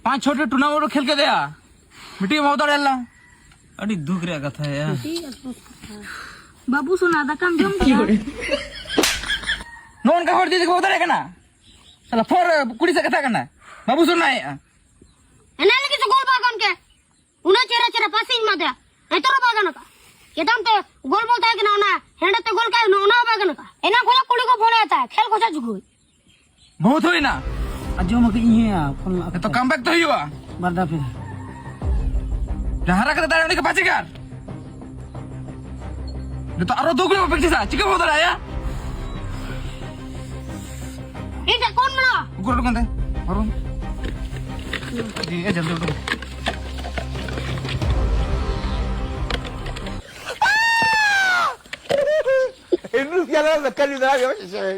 5 छोटे टूर्नामेंट खेल के दिया मिट्टी में उतर एला अड़ी दुख रे कथा है यार बाबू सुना दा काम जम गया नॉन का हर दीदी को उतर है ना साला फोर कुड़ी से कथा करना बाबू सुनना है एना लगे तो गोल बागन के उना चेहरा चेहरा पासिंग मा दे ए तोरा बागन का केदम ते गोल बोलता है कि ना हेंडे ते गोल का ना बागन का एना गोला कुड़ी को फोन आता है खेल को जा जुगो बहुत हुई ना अजो मके इहे फोन तो कम बैक तो ही हुआ बरदा फिर जहां रखा था उनके पास कर तो आरो दो गुना प्रैक्टिस है चिकन उतर आया ये कौन बना गुरु कौन थे और जी ये जल्दी उठो Ele não quer candidato, eu sei.